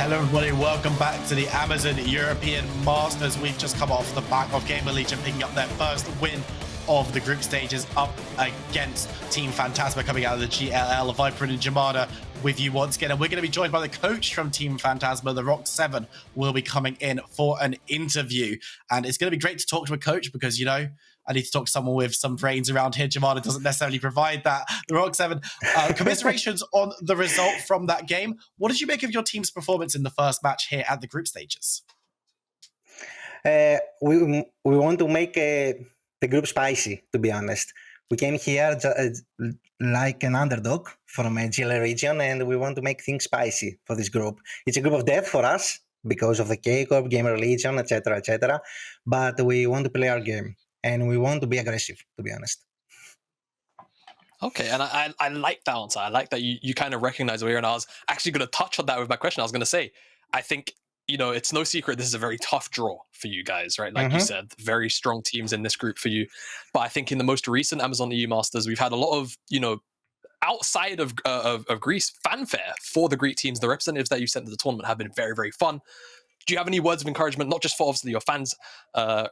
Hello everybody, welcome back to the Amazon European Masters. We've just come off the back of Gamer Legion picking up their first win of the group stages up against Team Phantasma coming out of the GLL. Viper and Jamada with you once again, and we're going to be joined by the coach from Team Phantasma. The Rhuckz 7 will be coming in for an interview, and it's going to be great to talk to a coach because, you know, I need to talk to someone with some brains around here. Jamada doesn't necessarily provide that. The Rhuckz 7, commiserations on the result from that game. What did you make of your team's performance in the first match here at the group stages? We want to make the group spicy, to be honest. We came here like an underdog from a GLA region, and we want to make things spicy for this group. It's a group of death for us because of the K-Corp, Gamer Legion, etc., etc. But we want to play our game, and we want to be aggressive, to be honest. Okay, and I like that answer. I like that you kind of recognize where you're, and I was actually going to touch on that with my question. I was going to say, I think, you know, it's no secret this is a very tough draw for you guys, right? Like you said, very strong teams in this group for you. But I think in the most recent Amazon EU Masters, we've had a lot of, you know, outside of Greece, fanfare for the Greek teams. The representatives that you sent to the tournament have been very, very fun. Do you have any words of encouragement, not just for obviously your fans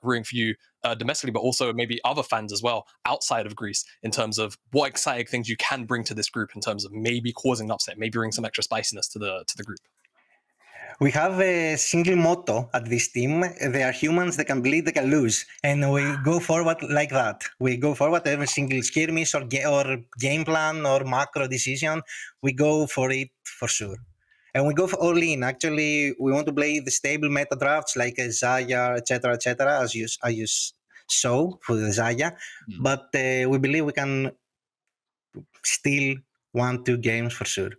rooting for you domestically, but also maybe other fans as well outside of Greece in terms of what exciting things you can bring to this group in terms of maybe causing an upset, maybe bring some extra spiciness to the group? We have a single motto at this team. They are humans, they can bleed, they can lose. And we go forward like that. We go forward every single skirmish or game plan or macro decision. We go for it for sure. And we go for all in. Actually, we want to play the stable meta drafts like Xayah, etc., as you saw for the Xayah. But we believe we can steal 1-2 games for sure.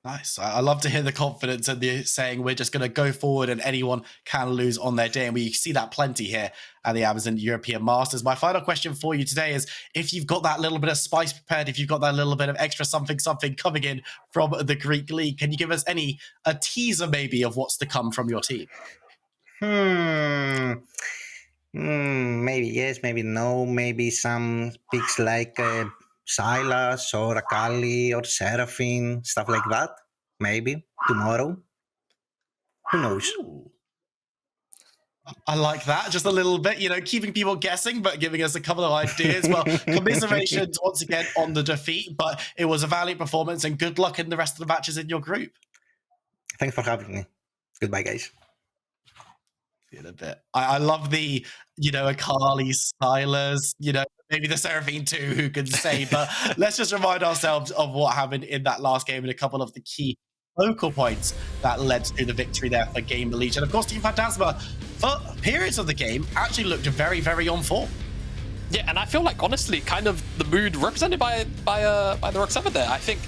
Nice. I love to hear the confidence and the saying we're just going to go forward and anyone can lose on their day. And we see that plenty here at the Amazon European Masters. My final question for you today is if you've got that little bit of spice prepared, if you've got that little bit of extra something coming in from the Greek League, can you give us a teaser maybe of what's to come from your team? Maybe yes, maybe no. Maybe some picks like Silas or Akali or Seraphine, stuff like that. Maybe tomorrow. Who knows? Ooh. I like that. Just a little bit, you know, keeping people guessing, but giving us a couple of ideas. Well, commiserations once again on the defeat, but it was a valiant performance and good luck in the rest of the matches in your group. Thanks for having me. Goodbye, guys. See you in a bit. I love the, you know, Akali, Silas, you know, maybe the Seraphine too, who can say, but let's just remind ourselves of what happened in that last game and a couple of the key focal points that led to the victory there for Gamer Legion. Of course, Team Phantasma, for periods of the game, actually looked very, very on form. Yeah, and I feel like, honestly, kind of the mood represented by the Rhuckz 7 there. I think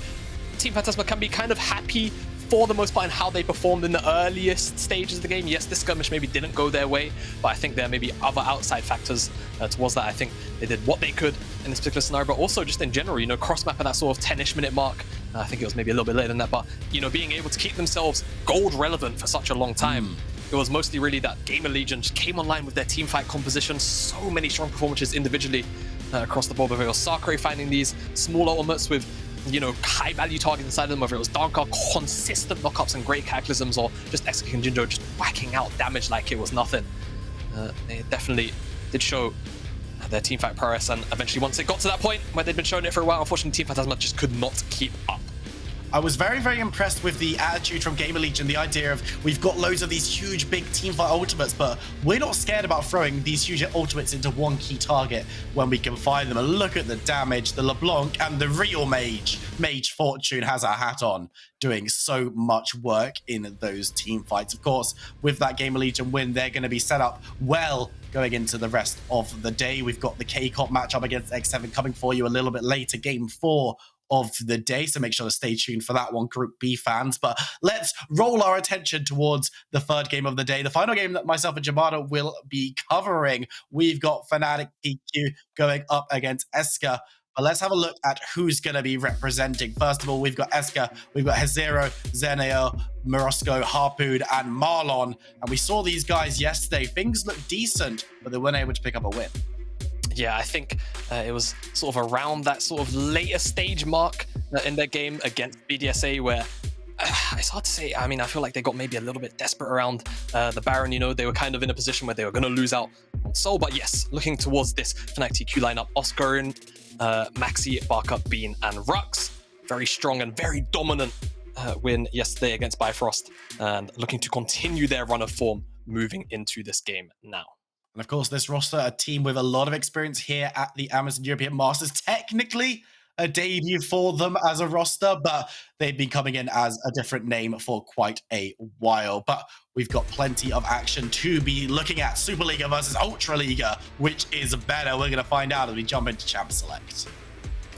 Team Phantasma can be kind of happy for the most part in how they performed in the earliest stages of the game. Yes, this skirmish maybe didn't go their way, but I think there may be other outside factors towards that. I think they did what they could in this particular scenario, but also just in general, you know, cross-map at that sort of 10-ish minute mark. I think it was maybe a little bit later than that, but, you know, being able to keep themselves gold relevant for such a long time. It was mostly really that Gamer Legion just came online with their team fight composition. So many strong performances individually across the board. Whether it was Sakura finding these small ultimates with, you know, high value targets inside of them, whether it was Darkar, consistent knockups and great cataclysms, or just ESCA and Jinjo just whacking out damage like it was nothing. They definitely did show their team fight prowess, and eventually once it got to that point where they'd been showing it for a while, unfortunately Team Phantasma just could not keep up. I was very, very impressed with the attitude from Gamer Legion, the idea of we've got loads of these huge, big teamfight ultimates, but we're not scared about throwing these huge ultimates into one key target when we can find them. And look at the damage, the LeBlanc and the real Mage Fortune has a hat on, doing so much work in those team fights. Of course, with that Gamer Legion win, they're going to be set up well going into the rest of the day. We've got the K-Corp matchup against X7 coming for you a little bit later, game 4 of the day, so make sure to stay tuned for that one, Group B fans. But let's roll our attention towards the third game of the day, the final game that myself and Jamada will be covering. We've got FnaticTQ going up against ESCA. But let's have a look at who's going to be representing. First of all, we've got ESCA, we've got HeSSZero, xeonerr, Mrozku, HARPOON, and marlon. And we saw these guys yesterday. Things looked decent, but they weren't able to pick up a win. Yeah, I think it was sort of around that sort of later stage mark in their game against BDSA where it's hard to say. I mean, I feel like they got maybe a little bit desperate around the Baron. You know, they were kind of in a position where they were going to lose out on Soul. But yes, looking towards this FnaticTQ lineup, Oscarinin, MAXI, Baca, Bean, and Rhuckz. Very strong and very dominant win yesterday against Bifrost, and looking to continue their run of form moving into this game now. And of course, this roster, a team with a lot of experience here at the Amazon European Masters. Technically a debut for them as a roster, but they've been coming in as a different name for quite a while. But we've got plenty of action to be looking at. Superliga versus Ultraliga, which is better? We're going to find out as we jump into Champ Select.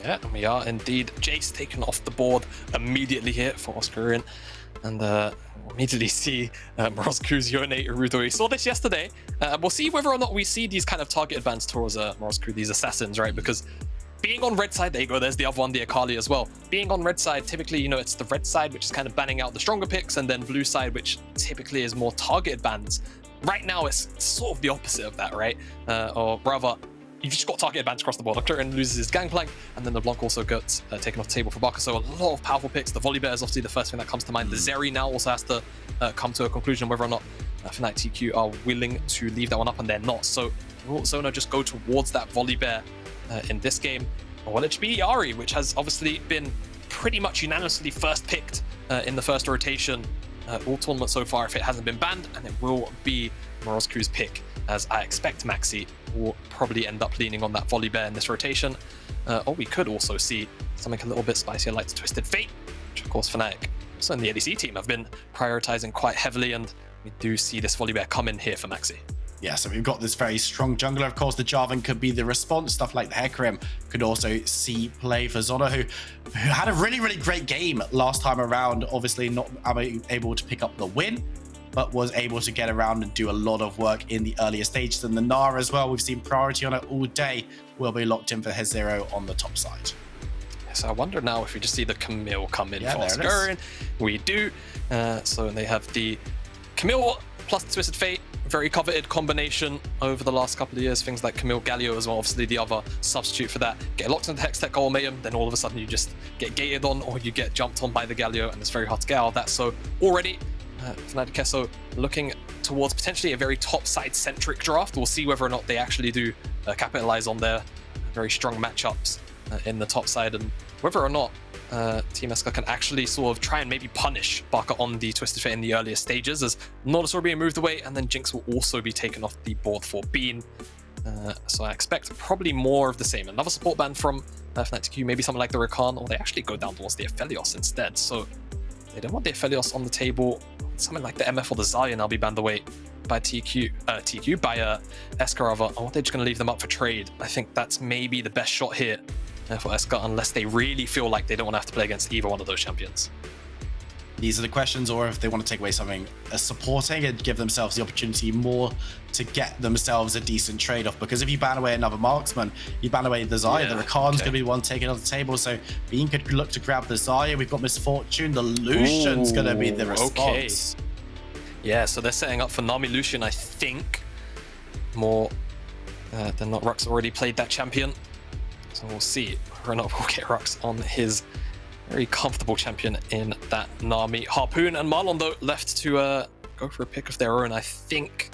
Yeah, and we are indeed. Jace taken off the board immediately here for Oscarinin. And immediately see Mrozku's Yone Urudo. We saw this yesterday. We'll see whether or not we see these kind of targeted bans towards Mrozku, these assassins, right? Because being on red side, there you go, there's the other one, the Akali as well. Being on red side, typically, you know, it's the red side, which is kind of banning out the stronger picks, and then blue side, which typically is more targeted bans. Right now, it's sort of the opposite of that, right? Or rather, you've just got targeted bans across the board. Oscarinin loses his Gangplank, and then the Blanc also gets taken off the table for Baca. So a lot of powerful picks. The Volibear is obviously the first thing that comes to mind. The Zeri now also has to come to a conclusion whether or not FnaticTQ are willing to leave that one up, and they're not. So will xeonerr just go towards that Volibear in this game? Or will it be Ahri, which has obviously been pretty much unanimously first picked in the first rotation all tournament so far if it hasn't been banned, and it will be Mrozku's pick, as I expect MAXI will probably end up leaning on that Volibear in this rotation. Or we could also see something a little bit spicier like the Twisted Fate, which of course Fnatic, also in the ADC team, have been prioritizing quite heavily, and we do see this Volibear come in here for MAXI. Yeah, so we've got this very strong jungler. Of course, the Jarvan could be the response. Stuff like the Hecarim could also see play for xeonerr, who had a really, really great game last time around. Obviously not able to pick up the win, but was able to get around and do a lot of work in the earlier stages. And the Gnar as well, we've seen priority on it all day, will be locked in for HeSSZero on the top side. So I wonder now if we just see the Camille come in for Oscarinin. We do. So they have the Camille plus the Twisted Fate. Very coveted combination over the last couple of years. Things like Camille Galio as well, obviously the other substitute for that. Get locked into HexTech or Mayhem, then all of a sudden you just get gated on, or you get jumped on by the Galio, and it's very hard to get out of that. So already, FnaticTQ looking towards potentially a very top side centric draft. We'll see whether or not they actually do capitalize on their very strong matchups in the top side, and whether or not Team ESCA can actually sort of try and maybe punish Baca on the Twisted Fate in the earlier stages, as Nodus will be moved away, and then Jinx will also be taken off the board for Bean. So I expect probably more of the same. Another support ban from FnaticTQ, maybe something like the Rakan, or they actually go down towards the Aphelios instead. So they don't want the Aphelios on the table. Something like the MF or the Xayah now be banned away by ESCA rather. Or they're just going to leave them up for trade. I think that's maybe the best shot here for ESCA, unless they really feel like they don't want to have to play against either one of those champions. These are the questions, or if they want to take away something supporting and give themselves the opportunity more to get themselves a decent trade-off. Because if you ban away another marksman, you ban away the Xayah, the Rakan's going to be the one taken off the table. So Bean could look to grab the Xayah. We've got Misfortune. The Lucian's going to be the response. Okay. Yeah, so they're setting up for Nami Lucian, I think, more than not. Rhuckz already played that champion. So we'll see whether or not we'll get Rhuckz on his very comfortable champion in that Nami. Harpoon and Marlon, though, left to go for a pick of their own. I think,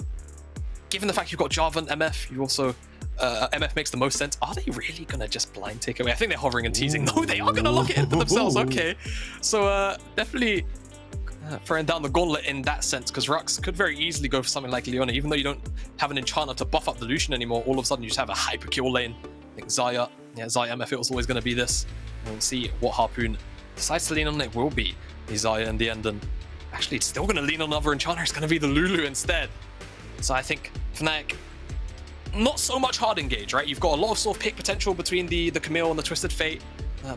given the fact you've got Jarvan, MF, you also... MF makes the most sense. Are they really going to just blind take away? I think they're hovering and teasing. No, they are going to lock it in for themselves. Okay. So definitely throwing down the gauntlet in that sense, because Rhuckz could very easily go for something like Leona. Even though you don't have an enchanter to buff up the Lucian anymore, all of a sudden you just have a hyper kill lane. I think Xayah MF, it was always going to be this. And we'll see what Harpoon decides to lean on. It will be Xayah in the end, and actually it's still going to lean on another enchanter. It's going to be the Lulu instead. So I think Fnatic, not so much hard engage, right? You've got a lot of sort of pick potential between the Camille and the Twisted Fate,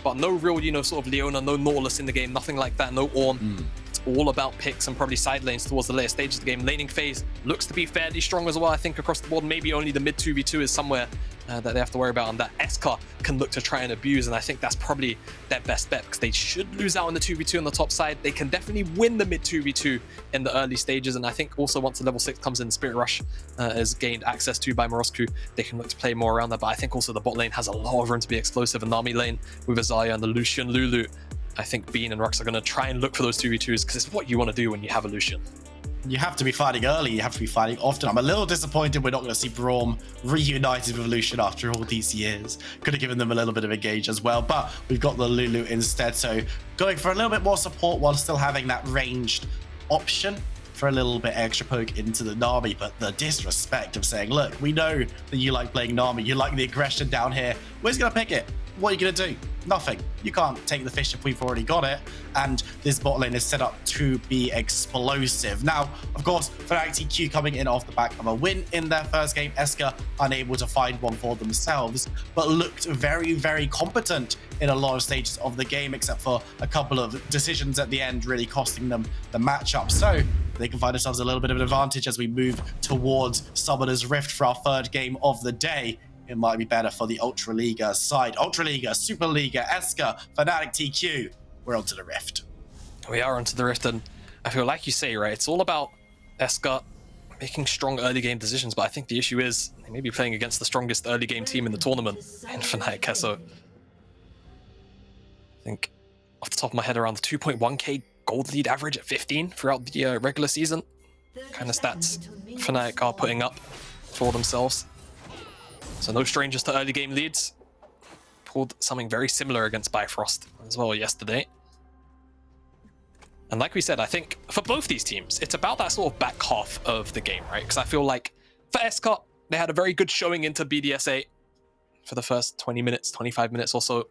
but no real, sort of Leona, no Nautilus in the game, nothing like that, no Ornn. It's all about picks and probably side lanes towards the later stages of the game. Laning phase looks to be fairly strong as well, I think, across the board. Maybe only the mid 2v2 is somewhere that they have to worry about, and that ESCA can look to try and abuse, and I think that's probably their best bet, because they should lose out on the 2v2 on the top side. They can definitely win the mid 2v2 in the early stages, and I think also once the level 6 comes in, Spirit Rush is gained access to by Mrozku, they can look to play more around that. But I think also the bot lane has a lot of room to be explosive, and Nami lane with Xayah and the Lucian Lulu I think Bean and Rhuckz are going to try and look for those 2v2s because it's what you want to do when you have a Lucian. You have to be fighting early, you have to be fighting often. I'm a little disappointed we're not going to see Braum reunited with Lucian after all these years. Could have given them a little bit of engage as well, but we've got the Lulu instead, so going for a little bit more support while still having that ranged option for a little bit extra poke into the Nami. But the disrespect of saying, look, we know that you like playing Nami, you like the aggression down here, we're just going to pick it. What are you going to do? Nothing. You can't take the fish if we've already got it. And this bot lane is set up to be explosive. Now, of course, FnaticTQ coming in off the back of a win in their first game. ESCA unable to find one for themselves, but looked very, very competent in a lot of stages of the game, except for a couple of decisions at the end really costing them the matchup. So they can find themselves a little bit of an advantage as we move towards Summoner's Rift for our third game of the day. It might be better for the Ultra Liga side. Ultra Liga, Super Liga, ESCA, FnaticTQ. We're onto the Rift. We are onto the Rift, and I feel like you say, right, it's all about ESCA making strong early game decisions, but I think the issue is they may be playing against the strongest early game team in the tournament in FnaticTQ. I think off the top of my head, around the 2.1k gold lead average at 15 throughout the regular season. Kind of stats Fnatic are putting up for themselves. So no strangers to early game leads. Pulled something very similar against Bifrost as well yesterday. And like we said, I think for both these teams, it's about that sort of back half of the game, right? Because I feel like for ESCA, they had a very good showing into BDSA for the first 20 minutes, 25 minutes or so.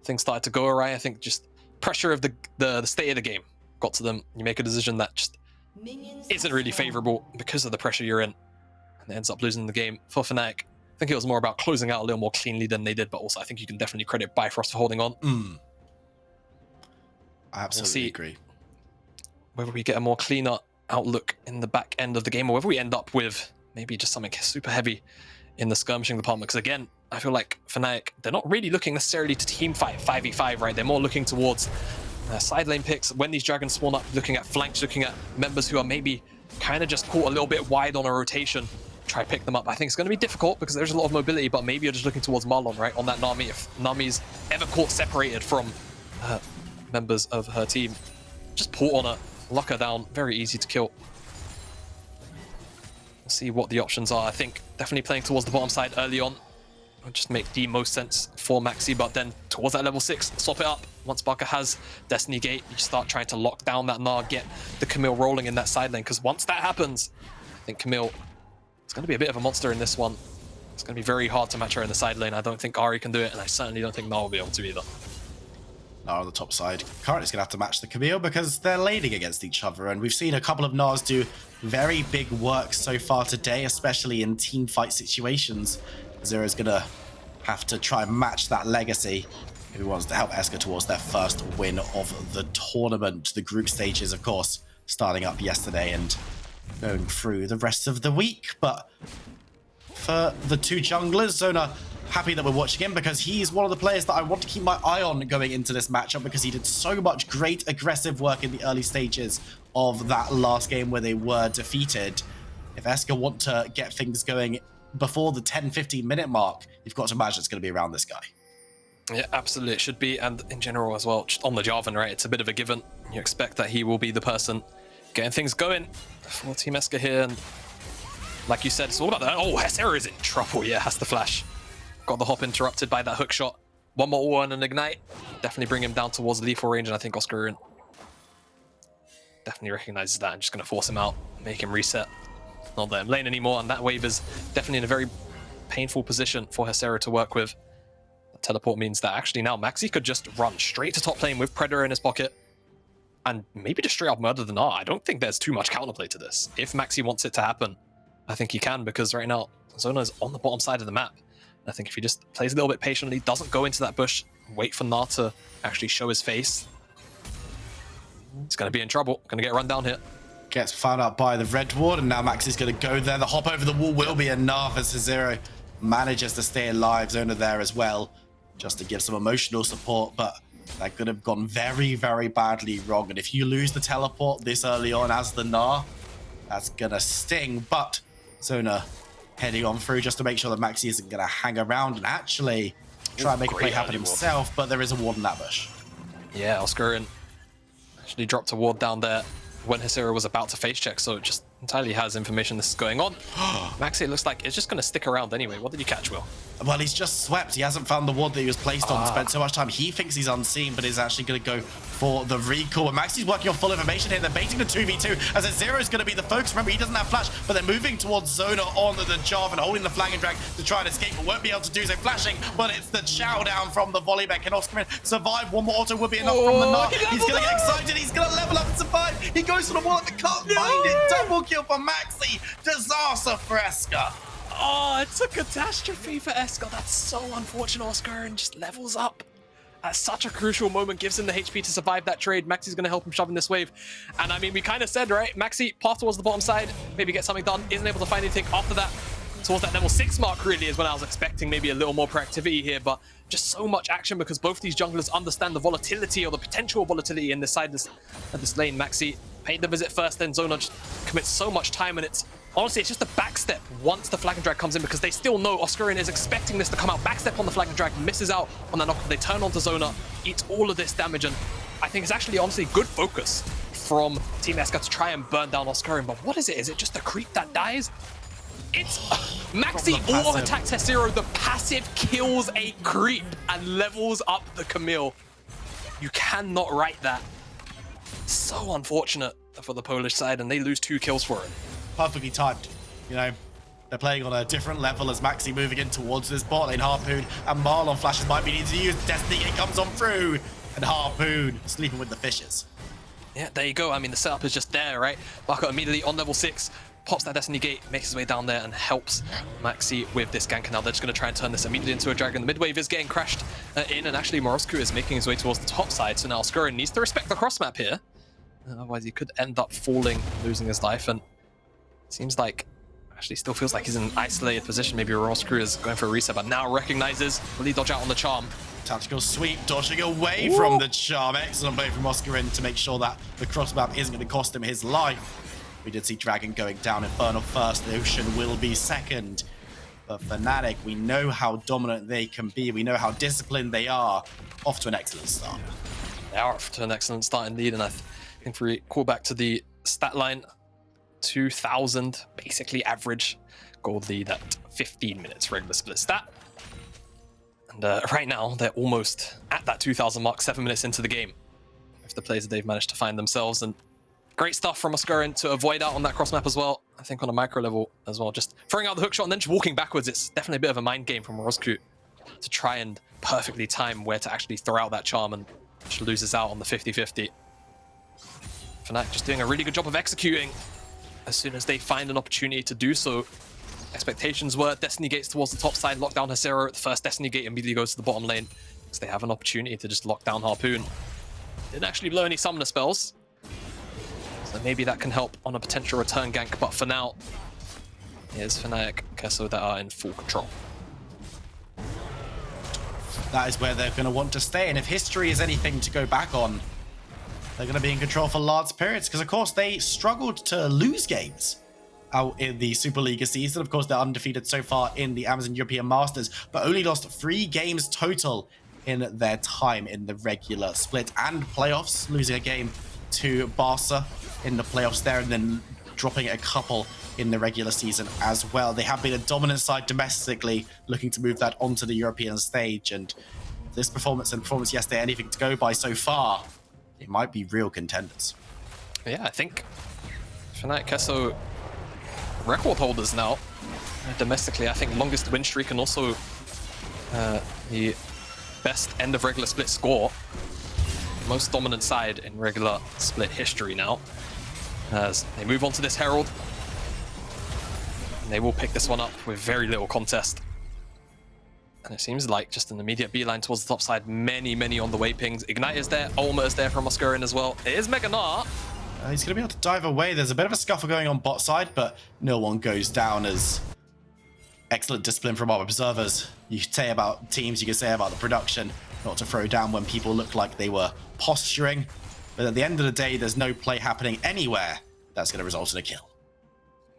Things started to go awry. I think just pressure of the state of the game got to them. You make a decision that just isn't really favorable because of the pressure you're in, and it ends up losing the game. For Fnatic, I think it was more about closing out a little more cleanly than they did, but also I think you can definitely credit Bifrost for holding on. I absolutely agree. Whether we get a more cleaner outlook in the back end of the game, or whether we end up with maybe just something super heavy in the skirmishing department. Because again, I feel like Fnatic, they're not really looking necessarily to team fight 5v5, right? They're more looking towards side lane picks. When these dragons spawn up, looking at flanks, looking at members who are maybe kind of just caught a little bit wide on a rotation. Try pick them up. I think it's going to be difficult because there's a lot of mobility, but maybe you're just looking towards Marlon, right? On that Nami, if Nami's ever caught separated from members of her team, just pull on her, lock her down, very easy to kill. We'll see what the options are. I think definitely playing towards the bottom side early on would just make the most sense for MAXI, but then towards that level 6, swap it up. Once Baca has Destiny Gate, you start trying to lock down that Gnar, get the Camille rolling in that side lane, because once that happens, I think Camille, it's going to be a bit of a monster in this one. It's going to be very hard to match her in the side lane. I don't think Ahri can do it, and I certainly don't think Gnar will be able to either. Gnar on the top side. Currently is going to have to match the Camille because they're laning against each other, and we've seen a couple of Gnars do very big work so far today, especially in team fight situations. Xayah's going to have to try and match that legacy if he wants to help ESCA towards their first win of the tournament. The group stages, of course, starting up yesterday and going through the rest of the week. But for the two junglers, Xeonerr, happy that we're watching him because he's one of the players that I want to keep my eye on going into this matchup because he did so much great aggressive work in the early stages of that last game where they were defeated. If ESCA want to get things going before the 10-15 minute mark, you've got to imagine it's going to be around this guy. Yeah, absolutely, it should be. And in general as well, just on the Jarvan, right, it's a bit of a given. You expect that he will be the person getting things going for Team ESCA here. And like you said, it's all about that. Oh, HeSSZero is in trouble. Yeah, has the flash. Got the hop interrupted by that hook shot. One more one and ignite. Definitely bring him down towards lethal range, and I think Oscarinin definitely recognizes that and just going to force him out, make him reset. Not let him lane anymore, and that wave is definitely in a very painful position for HeSSZero to work with. The teleport means that actually now MAXI could just run straight to top lane with Predator in his pocket and maybe just straight up murder the Gnar. I don't think there's too much counterplay to this. If MAXI wants it to happen, I think he can, because right now Xeonerr is on the bottom side of the map. I think if he just plays a little bit patiently, doesn't go into that bush, wait for Gnar to actually show his face, he's going to be in trouble. Going to get run down here. Gets found out by the red ward, and now Max is going to go there. The hop over the wall will be enough as HeSSZero manages to stay alive. Xeonerr there as well, just to give some emotional support, but that could have gone very, very badly wrong. And if you lose the teleport this early on as the Gnar, that's going to sting. But Xeonerr heading on through just to make sure that MAXI isn't going to hang around and actually try and make a play happen himself, but there is a ward in that bush. Yeah, Oscarinin actually dropped a ward down there when HeSSZero was about to face check, so it just entirely has information this is going on. MAXI, it looks like it's just going to stick around anyway. What did you catch, Will? Well, he's just swept. He hasn't found the ward that he was placed on. Spent so much time. He thinks he's unseen, but is actually going to go for the recall. And MAXI's working on full information here. They're baiting the 2v2 as HeSSZero is going to be the focus. Remember, he doesn't have flash, but they're moving towards xeonerr on the Jarvan, holding the flag and drag to try and escape, but won't be able to do so. Flashing, but it's the chow down from the Volibear. Can Oscarinin survive? One more auto would be enough from the Gnar. He's going to get excited. He's going to level up and survive. He goes for the wall, but can't find it. Double kill for MAXI. Disaster for ESCA. Oh, it's a catastrophe for ESCA. That's so unfortunate. Oscarinin just levels up at such a crucial moment, gives him the HP to survive that trade. MAXI's going to help him shove in this wave. And I mean, we kind of said, right? MAXI path towards the bottom side, maybe get something done, isn't able to find anything after that. Towards that level 6 mark really is when I was expecting maybe a little more proactivity here, but just so much action because both these junglers understand the volatility or the potential volatility in this side of this lane. MAXI paid the visit first, then xeonerr just commits so much time, and it's honestly, it's just a backstep once the flag and drag comes in because they still know Oscarinin is expecting this to come out. Backstep on the flag and drag, misses out on that knock. They turn onto xeonerr, eats all of this damage, and I think it's actually honestly good focus from Team ESCA to try and burn down Oscarinin. But what is it? Is it just a creep that dies? It's MAXI auto attacks HeSSZero. The passive kills a creep and levels up the Camille. You cannot write that. So unfortunate for the Polish side, and they lose 2 kills for it. Perfectly timed. You know, they're playing on a different level as MAXI moving in towards this bot lane. HARPOON and Marlon flashes might be needed to use. Destiny Gate comes on through, and HARPOON sleeping with the fishes. Yeah, there you go. I mean, the setup is just there, right? Baca immediately on level 6, pops that Destiny Gate, makes his way down there and helps MAXI with this gank. Now they're just going to try and turn this immediately into a dragon. The mid wave is getting crashed in, and actually Mrozku is making his way towards the top side. So now Oscarinin needs to respect the cross map here. Otherwise, he could end up falling, losing his life. And it seems like, actually still feels like he's in an isolated position. Maybe Mrozku is going for a reset, but now recognizes, will he dodge out on the charm? Tactical sweep, dodging away from the charm. Excellent play from Oscarinin to make sure that the cross map isn't going to cost him his life. We did see Dragon going down, Infernal first, Lucian will be second. But Fnatic, we know how dominant they can be. We know how disciplined they are. Off to an excellent start. They are off to an excellent start indeed, and I think if we call back to the stat line, 2,000 basically average gold lead at 15 minutes regular split stat. And right now, they're almost at that 2,000 mark, 7 minutes into the game. If the plays that they've managed to find themselves, and great stuff from Oscarinin to avoid out on that cross map as well. I think on a micro level as well, just throwing out the hook shot and then just walking backwards. It's definitely a bit of a mind game from Mrozku to try and perfectly time where to actually throw out that charm, and just loses out on the 50-50. Fnatic just doing a really good job of executing as soon as they find an opportunity to do so. Expectations were Destiny Gates towards the top side, lock down HeSSZero. The first Destiny Gate immediately goes to the bottom lane because they have an opportunity to just lock down HARPOON. Didn't actually blow any summoner spells, so maybe that can help on a potential return gank, but for now, here's FnaticTQ that are in full control. That is where they're going to want to stay, and if history is anything to go back on, they're going to be in control for large periods, because of course they struggled to lose games out in the Superliga season. Of course, they're undefeated so far in the Amazon European Masters, but only lost 3 games total in their time in the regular split and playoffs, losing a game to Baca in the playoffs there, and then dropping a couple in the regular season as well. They have been a dominant side domestically, looking to move that onto the European stage, and this performance and performance yesterday, anything to go by so far, it might be real contenders. Yeah, I think FnaticTQ record holders now domestically. I think longest win streak and also the best end of regular split score. Most dominant side in regular split history now. As they move on to this Herald, and they will pick this one up with very little contest. And it seems like just an immediate beeline towards the top side. Many on the way pings. Ignite is there, Ultimate is there from Oscarinin as well. It is Mega Gnar. He's going to be able to dive away. There's a bit of a scuffle going on bot side, but no one goes down. As excellent discipline from our observers. You could say about teams, you could say about the production, not to throw down when people look like they were posturing. But at the end of the day, there's no play happening anywhere that's going to result in a kill.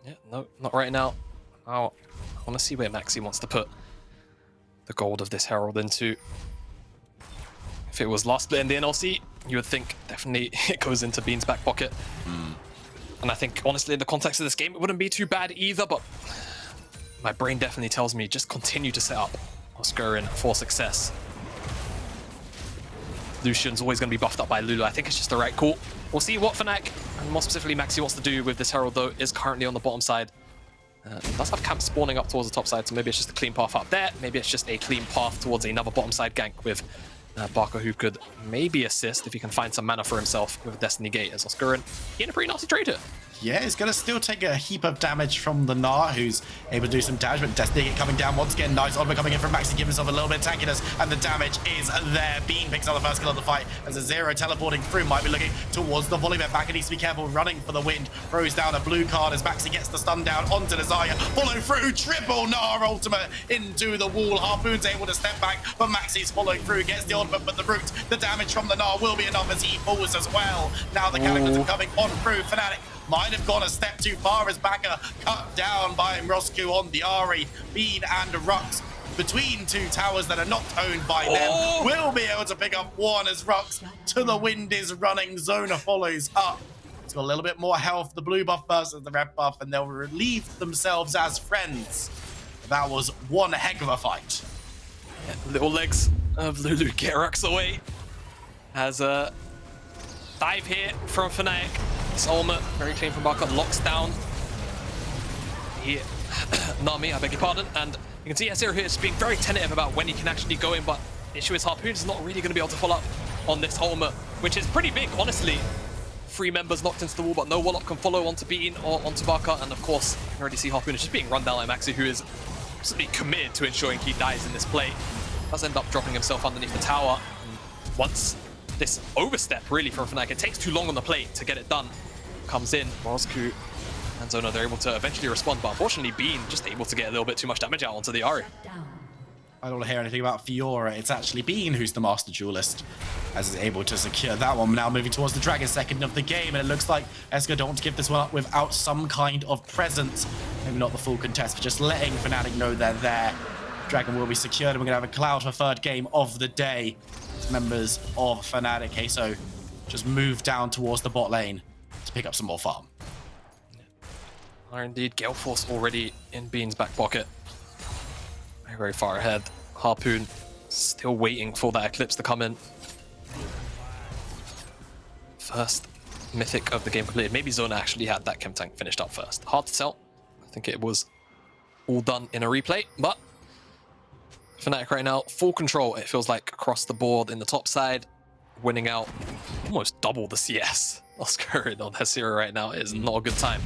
Yeah, no, not right now. I want to see where MAXI wants to put the gold of this Herald into. If it was last split in the NLC, you would think definitely it goes into Bean's back pocket. And I think, honestly, in the context of this game, it wouldn't be too bad either, but my brain definitely tells me just continue to set up Oscarinin for success. Lucian's always going to be buffed up by Lulu. I think it's just the right call. We'll see what Fnatic, and more specifically MAXI, wants to do with this Herald, though, is currently on the bottom side. It does have camps spawning up towards the top side, so maybe it's just a clean path up there. Maybe it's just a clean path towards another bottom side gank with Baca, who could maybe assist if he can find some mana for himself with Destiny Gate, as Oscarinin in a pretty nasty trade here. Yeah, he's going to still take a heap of damage from the Gnar, who's able to do some damage, but Destiny Gate coming down once again. Nice Oliver coming in from MAXI, giving himself a little bit of tankiness, and the damage is there. Bean picks up the first kill of the fight as xeonerr teleporting through, might be looking towards the Volibear. Baca needs to be careful, running for the wind, throws down a blue card as MAXI gets the stun down onto the Xayah, follow through, triple Gnar ultimate into the wall. Harpoon's able to step back, but MAXI's following through, gets the ultimate, but the root, the damage from the Gnar will be enough as he falls as well. Now the Cataclysm coming on through. Fnatic might have gone a step too far as Baca cut down by Mrozku on the Ahri. Bean and Rhuckz between two towers that are not owned by them will be able to pick up one as Rhuckz to the wind is running. Xeonerr follows up. It's got a little bit more health, the blue buff versus the red buff, and they'll relieve themselves as friends. That was one heck of a fight. Yeah, little legs of Lulu get Rhuckz away. As a dive here from Fnatic. This ultimate, very clean from Baca, locks down the Nami, I beg your pardon, and you can see HeSSZero here is being very tentative about when he can actually go in, but the issue is Harpoon is not really going to be able to follow up on this ultimate, which is pretty big, honestly. 3 members knocked into the wall, but no Warlock can follow onto Bean or onto Baca, and of course, you can already see Harpoon is just being run down by MAXI, who is absolutely committed to ensuring he dies in this play. Does end up dropping himself underneath the tower. And once this overstep really from Fnatic, it takes too long on the plate to get it done. Comes in, Mrozku and Xeonerr, they're able to eventually respond, but unfortunately Bean just able to get a little bit too much damage out onto the Ahri. I don't want to hear anything about Fiora. It's actually Bean who's the master duelist, as is able to secure that one. Now moving towards the Dragon, second of the game, and it looks like ESCA don't want to give this one up without some kind of presence. Maybe not the full contest, but just letting Fnatic know they're there. Dragon will be secured, and we're going to have a Cloud for third game of the day. Members of Fnatic, HeSSZero just move down towards the bot lane to pick up some more farm. Are indeed Gale Force already in Bean's back pocket. Very, very far ahead. Harpoon still waiting for that Eclipse to come in. First mythic of the game completed. Maybe Xeonerr actually had that chem tank finished up first. Hard to tell. I think it was all done in a replay, but Fnatic right now, full control, it feels like, across the board in the top side, winning out almost double the CS. Oscarinin on HeSSZero right now is not a good time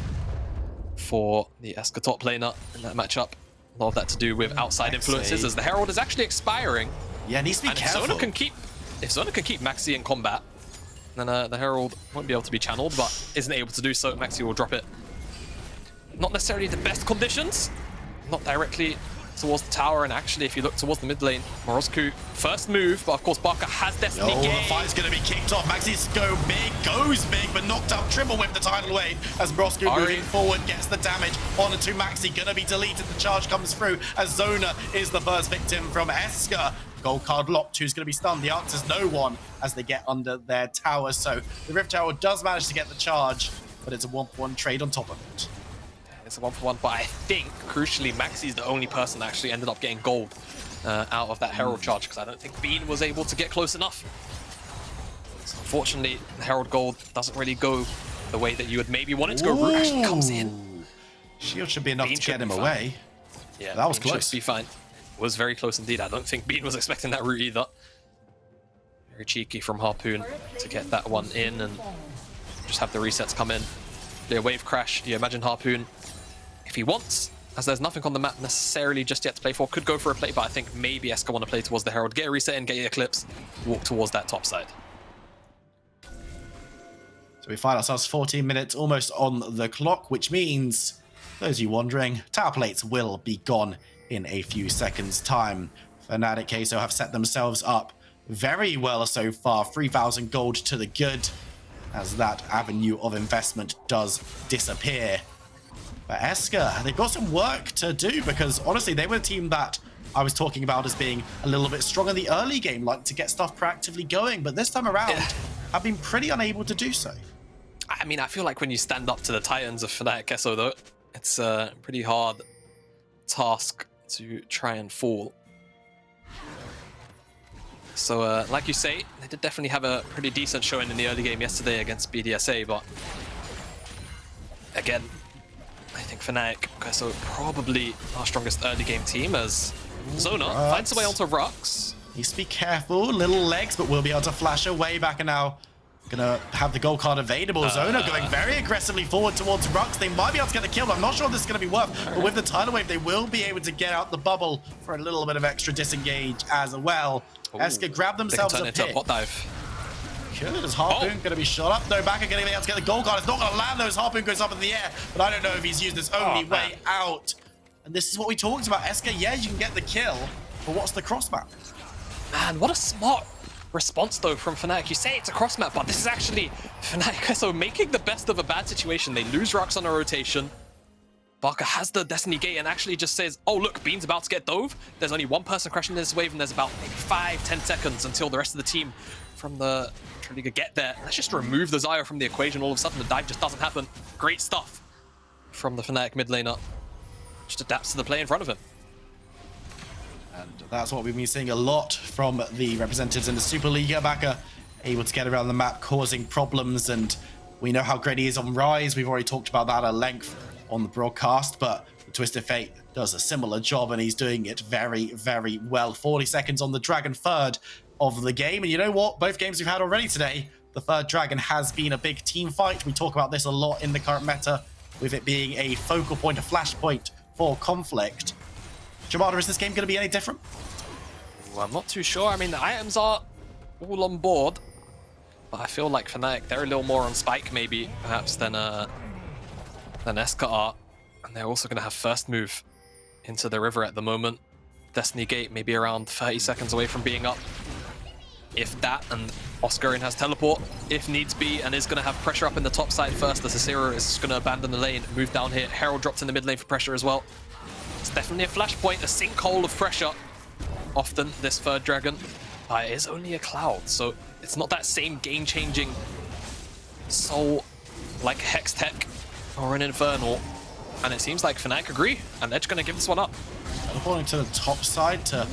for the ESCA top laner in that matchup. A lot of that to do with outside influences, as the Herald is actually expiring. Yeah, needs to be careful. If Xeonerr can keep MAXI in combat, then the Herald won't be able to be channeled, but isn't able to do so. MAXI will drop it. Not necessarily the best conditions, not directly towards the tower, and actually if you look towards the mid lane, Mrozku first move, but of course Baca has Destiny Gate. The fight's going to be kicked off. MAXI's goes big, but knocked up triple with the tidal wave as Mrozku moving forward gets the damage onto MAXI. Going to be deleted. The charge comes through as Xeonerr is the first victim from ESCA. Gold card locked. Who's going to be stunned? The answer's no one as they get under their tower. So the Rift Tower does manage to get the charge, but it's a 1-for-1 trade on top of it. It's a 1-for-1, but I think, crucially, MAXI's the only person that actually ended up getting gold out of that Herald charge, because I don't think Bean was able to get close enough. So unfortunately, the Herald gold doesn't really go the way that you would maybe want it to go. Root actually comes in. Shield should be enough Bean to get him away. Yeah, that was Bean close. Should be fine. Was very close indeed. I don't think Bean was expecting that root either. Very cheeky from Harpoon to get that one in and just have the resets come in. The wave crash, you imagine Harpoon, if he wants, as there's nothing on the map necessarily just yet to play for, could go for a play, but I think maybe ESCA want to play towards the Herald, get a reset in, get the Eclipse, walk towards that top side. So we find ourselves 14 minutes almost on the clock, which means, those of you wondering, tower plates will be gone in a few seconds' time. Fnatic HeSSZero have set themselves up very well so far, 3,000 gold to the good, as that avenue of investment does disappear. But ESCA, they've got some work to do, because honestly, they were a team that I was talking about as being a little bit strong in the early game, like to get stuff proactively going, but this time around, I've been pretty unable to do so. I mean, I feel like when you stand up to the Titans of FnaticTQ, though, it's a pretty hard task to try and fall. So, like you say, they did definitely have a pretty decent showing in the early game yesterday against BDSA, but again, I think FnaticTQ probably our strongest early game team as xeonerr finds her way onto Rhuckz. Needs to be careful, little legs, but we'll be able to flash away. Baca now gonna have the gold card available. xeonerr going very aggressively forward towards Rhuckz. They might be able to get the kill, but I'm not sure this is gonna be worth. But with the tidal wave, they will be able to get out the bubble for a little bit of extra disengage as well. ESCA grab themselves a pick. Hot dive. Good, is HARPOON gonna be shot up? No, Baca gonna be able to get the gold card. It's not gonna land, those HARPOON goes up in the air, but I don't know if he's used his only way out. And this is what we talked about. ESCA, yeah, you can get the kill, but what's the cross map? Man, what a smart response though from Fnatic. You say it's a cross map, but this is actually FnaticTQ making the best of a bad situation. They lose Rhuckz on a rotation. Baca has the Destiny Gate and actually just says, oh look, Bean's about to get dove. There's only one person crashing this wave and there's about maybe 5-10 seconds until the rest of the team from the Liga get there. Let's just remove the Xayah from the equation. All of a sudden the dive just doesn't happen. Great stuff from the Fnatic mid laner. Just adapts to the play in front of him. And that's what we've been seeing a lot from the representatives in the Super League. Baca able to get around the map, causing problems, and we know how great he is on Rise. We've already talked about that at length on the broadcast, but the Twisted Fate does a similar job, and he's doing it very, very well. 40 seconds on the Dragon third of the game, and you know what? Both games we've had already today, the third Dragon has been a big team fight. We talk about this a lot in the current meta, with it being a focal point, a flashpoint for conflict. Jamada, is this game going to be any different? Well, I'm not too sure. I mean, the items are all on board, but I feel like Fnatic, they're a little more on spike maybe, perhaps, than ESCA are. And they're also going to have first move into the river at the moment. Destiny Gate maybe around 30 seconds away from being up. If that, and Oscarinin has teleport if needs be, and is going to have pressure up in the top side first. The HeSSZero is going to abandon the lane, move down here. Herald drops in the mid lane for pressure as well. It's definitely a flashpoint, a sinkhole of pressure. Often this third Dragon, it is only a cloud, so it's not that same game-changing soul like Hextech or an Infernal. And it seems like Fnatic agree, and they're just going to give this one up. Teleporting to the top side to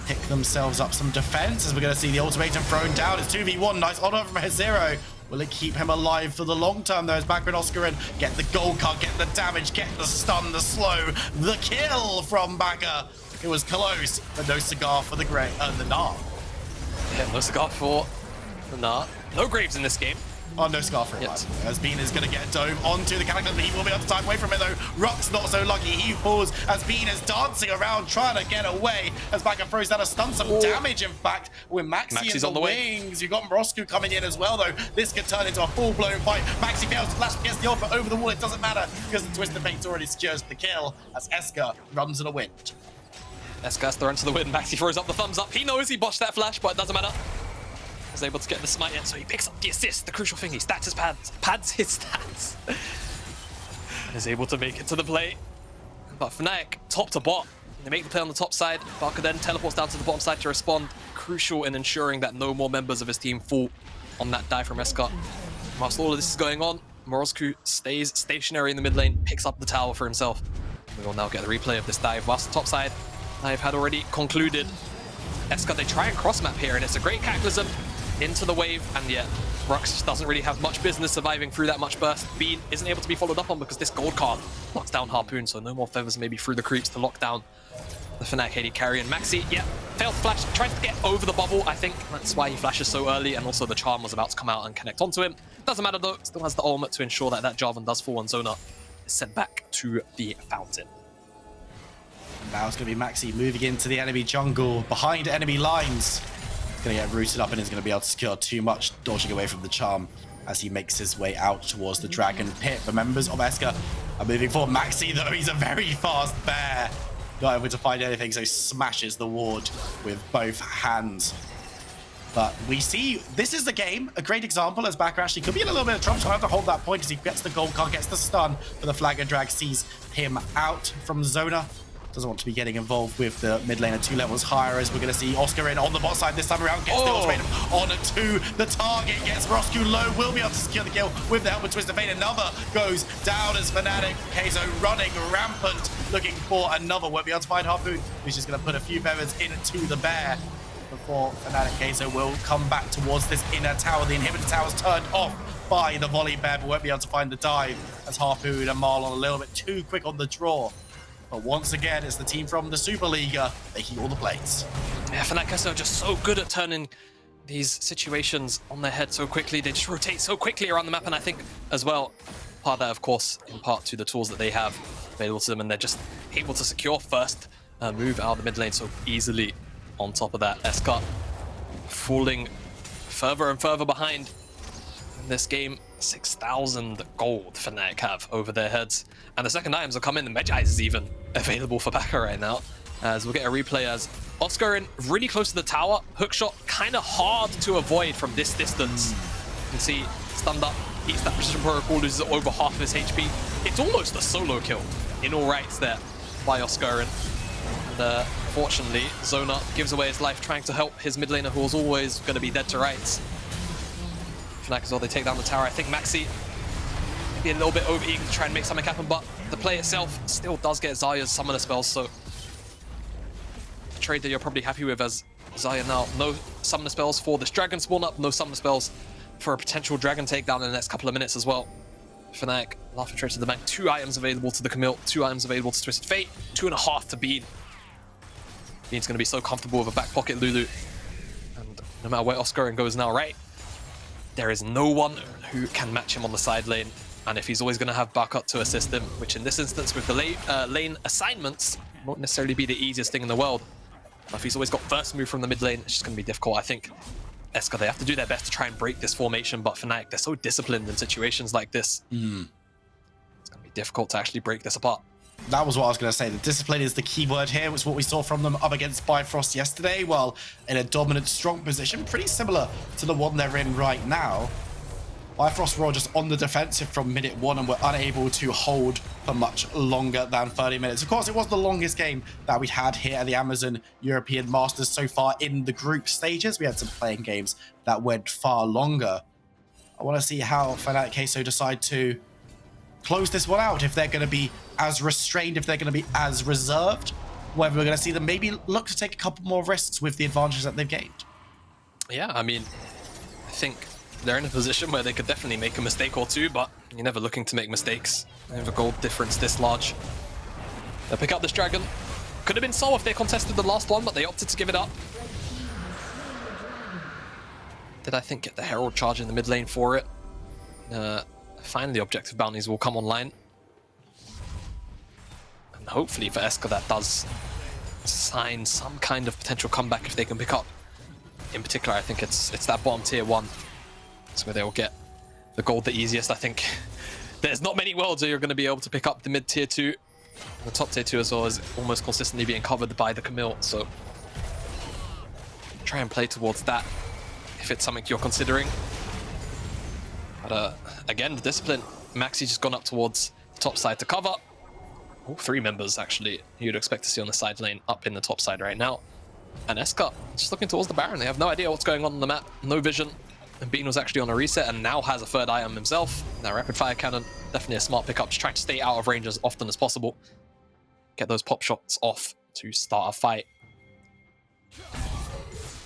pick themselves up some defense, as we're going to see the ultimatum thrown down. It's 2v1, nice honor from HeSSZero. Will it keep him alive for the long term, though, as Baca and Oscarinin get the gold card, get the damage, get the stun, the slow, the kill from Baca. It was close, but no cigar for the Gnar. Yeah, no cigar for the Gnar. No Graves in this game. Oh, no scar for him. Yes. As Bean is going to get a dome onto the Cataclysm, but he will be able to time away from it, though. Rhuckz not so lucky. He falls as Bean is dancing around, trying to get away. As Baca throws down a stun, some damage, in fact, with MAXI in the wings. You've got Mrozku coming in as well, though. This could turn into a full-blown fight. MAXI fails to flash against the ult, but over the wall, it doesn't matter, because the Twisted Fate's already secures the kill, as ESCA runs to the wind. ESCA has to run to the wind. MAXI throws up the thumbs up. He knows he botched that flash, but it doesn't matter. Is able to get the smite in, so he picks up the assist, the crucial thing. He stats his pads his stats. And is able to make it to the play. But Fnatic, top to bot, they make the play on the top side. Baca then teleports down to the bottom side to respond. Crucial in ensuring that no more members of his team fall on that dive from ESCA. Whilst all of this is going on, Mrozku stays stationary in the mid lane, picks up the tower for himself. We will now get the replay of this dive. Whilst the top side dive had already concluded. ESCA, they try and cross map here, and it's a great Cataclysm into the wave, and yet Rhuckz just doesn't really have much business surviving through that much burst. Bean isn't able to be followed up on because this gold card locks down HARPOON, so no more feathers maybe through the creeps to lock down the Fnatic AD carry. And MAXI, yeah, failed to flash, tries to get over the bubble. I think that's why he flashes so early, and also the charm was about to come out and connect onto him. Doesn't matter though, still has the ultimate to ensure that that Jarvan does fall on xeonerr. Is sent back to the fountain. Now it's going to be MAXI moving into the enemy jungle, behind enemy lines. Going to get rooted up and is going to be able to secure too much, dodging away from the charm as he makes his way out towards the Dragon Pit. The members of ESCA are moving forward. MAXI, though, he's a very fast bear. Not able to find anything, so smashes the ward with both hands. But we see, this is the game, a great example, as Baca actually could be in a little bit of trouble, so I have to hold that point as he gets the gold card, gets the stun, but the Flag and Drag sees him out from xeonerr. doesn't want to be getting involved with the mid laner 2 levels higher, as we're going to see Oscarinin on the bot side this time around. Gets the ultimate on to the target, gets Mrozku low, will be able to secure the kill with the help of Twisted Fate. Another goes down as FnaticTQ running rampant, looking for another. Won't be able to find HARPOON, who's just going to put a few feathers into the bear before FnaticTQ will come back towards this inner tower. The inhibitor tower's turned off by the Volibear, but won't be able to find the dive as HARPOON and Marlon a little bit too quick on the draw. But once again, it's the team from the Superliga making all the plays. Yeah, FnaticTQ are just so good at turning these situations on their head so quickly. They just rotate so quickly around the map, and I think as well, part of that, of course, in part to the tools that they have available to them, and they're just able to secure first move out of the mid lane so easily. On top of that, ESCA falling further and further behind in this game. 6,000 gold Fnatic have over their heads. And the second items are coming. The Magi is even available for Baca right now. As we'll get a replay as Oscarinin really close to the tower. Hookshot kind of hard to avoid from this distance. You can see stunned up. Eats that precision protocol, loses over half of his HP. It's almost a solo kill in all rights there by Oscarinin. And fortunately, xeonerr gives away his life trying to help his mid laner, who was always going to be dead to rights. Fnatic as well, they take down the tower. I think MAXI maybe a little bit over eager to try and make something happen, but the play itself still does get Xayah's summoner spells, so a trade that you're probably happy with, as Xayah now no summoner spells for this dragon spawn up, no summoner spells for a potential dragon takedown in the next couple of minutes as well. Fnatic, laughing trade to the bank, 2 items available to the Camille, 2 items available to Twisted Fate, 2.5 to Bean. Bean's going to be so comfortable with a back pocket Lulu. And no matter where Oscarinin goes now, right, there is no one who can match him on the side lane. And if he's always going to have Baca to assist him, which in this instance with the lane assignments won't necessarily be the easiest thing in the world. But if he's always got first move from the mid lane, it's just going to be difficult. I think ESCA, they have to do their best to try and break this formation, but Fnatic, they're so disciplined in situations like this. It's going to be difficult to actually break this apart. That was what I was going to say. The discipline is the key word here. It was what we saw from them up against Bifrost yesterday. Well, in a dominant, strong position, pretty similar to the one they're in right now. Bifrost were just on the defensive from minute 1 and were unable to hold for much longer than 30 minutes. Of course, it was the longest game that we'd had here at the Amazon European Masters so far in the group stages. We had some playing games that went far longer. I want to see how FnaticTQ decide to close this one out, if they're going to be as restrained, if they're going to be as reserved, whether we're going to see them maybe look to take a couple more risks with the advantages that they've gained. Yeah, I mean, I think they're in a position where they could definitely make a mistake or two, but you're never looking to make mistakes. They have a gold difference this large. They'll pick up this dragon. Could have been so if they contested the last one, but they opted to give it up. Did I think get the Herald charge in the mid lane for it? Finally, objective bounties will come online. And hopefully for ESCA, that does sign some kind of potential comeback if they can pick up. In particular, I think it's that bottom tier 1. That's where they'll get the gold the easiest. I think there's not many worlds where you're going to be able to pick up the mid tier 2. The top tier 2 as well is almost consistently being covered by the Camille. So try and play towards that if it's something you're considering. But again, the discipline. MAXI just gone up towards the top side to cover. All 3 members, actually, you'd expect to see on the side lane up in the top side right now. And ESCA just looking towards the Baron. They have no idea what's going on the map. No vision. And Bean was actually on a reset and now has a 3rd item himself. That rapid fire cannon, definitely a smart pickup. Just trying to stay out of range as often as possible. Get those pop shots off to start a fight.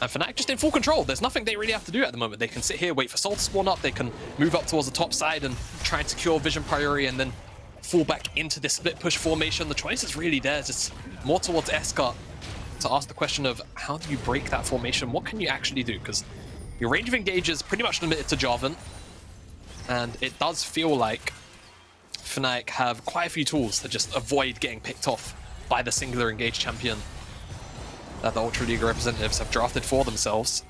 And Fnatic just in full control. There's nothing they really have to do at the moment. They can sit here, wait for Soul to spawn up. They can move up towards the top side and try and secure vision priority and then fall back into this split push formation. The choice is really theirs. It's more towards ESCA to ask the question of how do you break that formation? What can you actually do? Because your range of engage is pretty much limited to Jarvan. And it does feel like Fnatic have quite a few tools to just avoid getting picked off by the singular engage champion that the Ultra League representatives have drafted for themselves.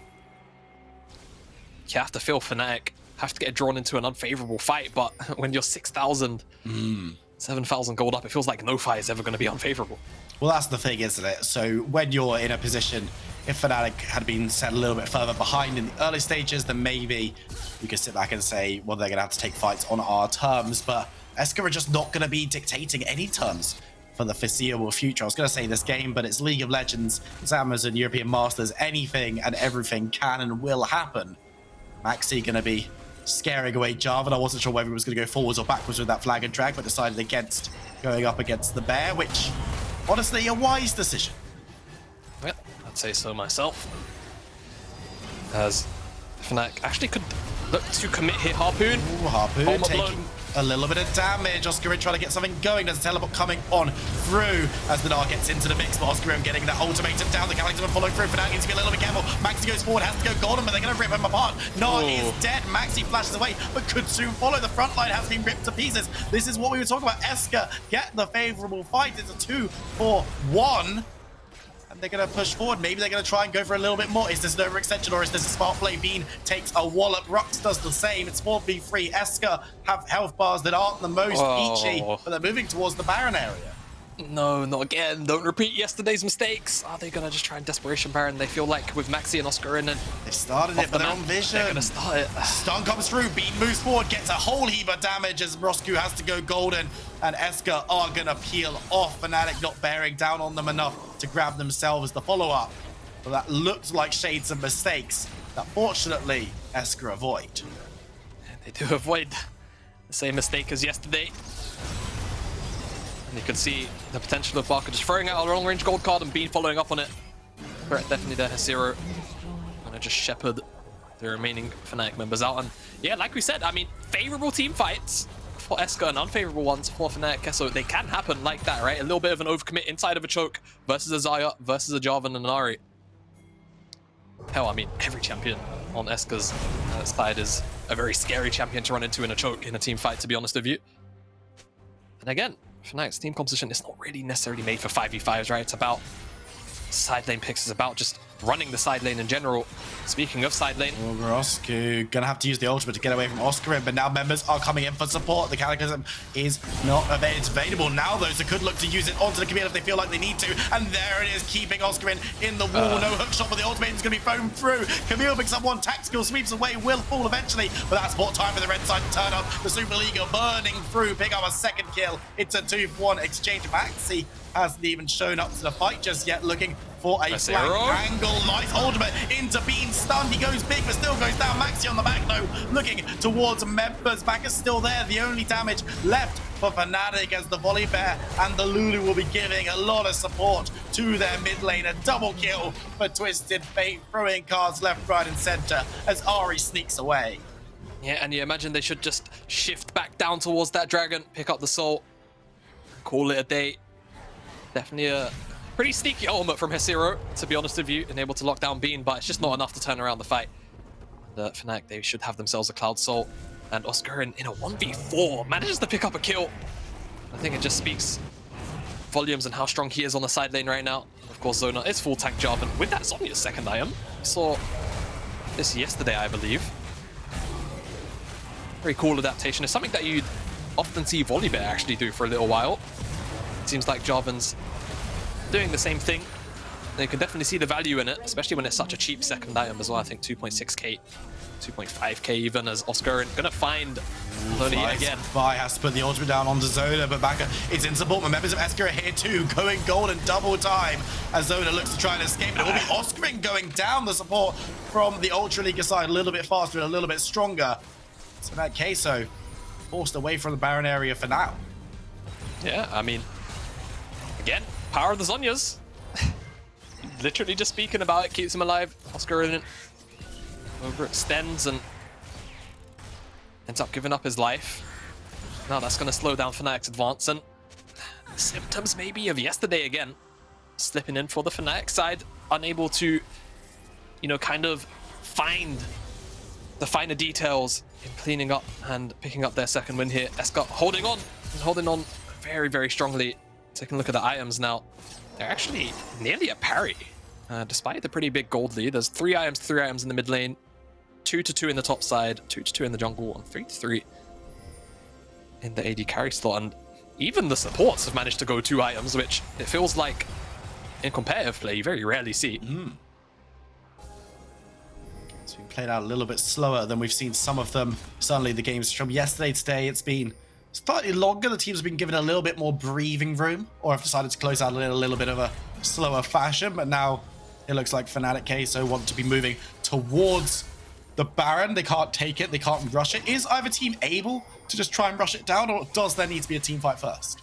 You have to feel Fnatic have to get drawn into an unfavorable fight, but when you're 6,000, 7,000 gold up, it feels like no fight is ever going to be unfavorable. Well, that's the thing, isn't it? So when you're in a position, if Fnatic had been set a little bit further behind in the early stages, then maybe we could sit back and say, well, they're going to have to take fights on our terms, but ESCA are just not going to be dictating any terms for the foreseeable future. I was going to say this game, but it's League of Legends, it's Amazon European Masters. Anything and everything can and will happen. MAXI going to be scaring away Jarvan. I wasn't sure whether he was going to go forwards or backwards with that flag and drag, but decided against going up against the bear, which honestly a wise decision. Yeah, I'd say so myself. As Fnatic actually could look to commit here. Harpoon. Ooh, Harpoon Home taking alone. a little bit of damage. Oscarinin trying to get something going. There's a teleport coming on through as the Gnar gets into the mix, but Oscarinin getting that ultimatum down. The Galaxy following through. Fnatic needs to be a little bit careful. MAXI goes forward, has to go golden, but they're going to rip him apart. Gnar is dead. MAXI flashes away, but could soon follow. The front line has been ripped to pieces. This is what we were talking about. ESCA get the favorable fight. It's a 2-for-1. And they're going to push forward. Maybe they're going to try and go for a little bit more. Is this an overextension or is this a smart play? Bean takes a wallop. Rhuckz does the same. It's 4v3. ESCA have health bars that aren't the most peachy, but they're moving towards the Baron area. No, not again. Don't repeat yesterday's mistakes. Are they going to just try and Desperation Baron? They feel like with MAXI and Oscarinin. They've started it, but they're on vision. They're going to start it. Stun comes through. Bean moves forward, gets a whole heap of damage as Mrozku has to go golden. And ESCA are going to peel off. Fnatic not bearing down on them enough to grab themselves the follow-up. But that looked like shades of mistakes that fortunately ESCA avoid. They do avoid the same mistake as yesterday. And you can see the potential of Baca just throwing out a long-range gold card and Bean following up on it. Threat definitely there, HeSSZero. Gonna just shepherd the remaining Fnatic members out. And yeah, like we said, I mean, favorable team fights for ESCA and unfavorable ones for Fnatic. So they can happen like that, right? A little bit of an overcommit inside of a choke versus a Xayah versus a Jarvan and an Ahri. Hell, I mean, every champion on ESCA's side is a very scary champion to run into in a choke in a team fight, to be honest with you. And again, Fnatic's team composition is not really necessarily made for 5v5s, right? It's about side lane picks. It's about just running the side lane in general. Speaking of side lane, Mrozku gonna have to use the ultimate to get away from Oscarinin, but now members are coming in for support. The Cataclysm is not available now, though, so could look to use it onto the Camille if they feel like they need to. And there it is, keeping Oscarinin in the wall. No hook shot, but the ultimate is gonna be thrown through. Camille picks up one, tactical sweeps away, will fall eventually, but that's more time for the red side to turn up. The Super League burning through, pick up a second kill. It's a 2-for-1 exchange. MAXI hasn't even shown up to the fight just yet, looking for a flank angle. Nice ultimate into Bean, stunned. He goes big, but still goes down. MAXI on the back, though, looking towards members. Baca's still there. The only damage left for Fnatic as the Volibear and the Lulu will be giving a lot of support to their mid lane. A double kill for Twisted Fate, throwing cards left, right, and center as Ahri sneaks away. yeah, and you imagine they should just shift back down towards that dragon, pick up the soul, call it a day. Definitely a pretty sneaky ultimate from HeSSZero, to be honest with you, and able to lock down Bean, but it's just not enough to turn around the fight. And Fnatic, they should have themselves a Cloud Soul. And Oscarinin in a 1v4 manages to pick up a kill. I think it just speaks volumes and how strong he is on the side lane right now. Of course, Xayah is full tank Jarvan with that Zhonya's second item. We saw this yesterday, I believe. Very cool adaptation. It's something that you'd often see Volibear actually do for a little while. It seems like Jarvan's doing the same thing. You can definitely see the value in it, especially when it's such a cheap second item as well. I think 2.6k, 2.5k even, as Oscarinin gonna find Lulu again. Vi has to put the ultimate down onto Xayah, but Baca is in support. Members of ESCA are here too, going golden double time as Xayah looks to try and escape. It will be Oscarinin going down. The support from the Ultra League side a little bit faster and a little bit stronger. So in that case, forced away from the Baron area for now. Yeah, I mean, again, power of the Zhonyas. Literally just speaking about it keeps him alive. Oscarinin overextends and ends up giving up his life. Now that's going to slow down Fnatic's advance, and symptoms maybe of yesterday again. Slipping in for the Fnatic side, unable to, you know, kind of find the finer details in cleaning up and picking up their second win here. ESCA holding on very, very strongly. Taking a look at the items now. They're actually nearly a parry, despite the pretty big gold lead. There's 3 items in the mid lane, 2-2 in the top side, 2-2 in the jungle, and 3-3 in the AD carry slot. And even the supports have managed to go 2 items, which it feels like in competitive play you very rarely see. It's been played out a little bit slower than we've seen some of them. Certainly the games from yesterday, today, it's been slightly longer. The team's been given a little bit more breathing room, or have decided to close out in a little bit of a slower fashion. But now it looks like FnaticTQ want to be moving towards the Baron. They can't take it. They can't rush it. Is either team able to just try and rush it down, or does there need to be a team fight first?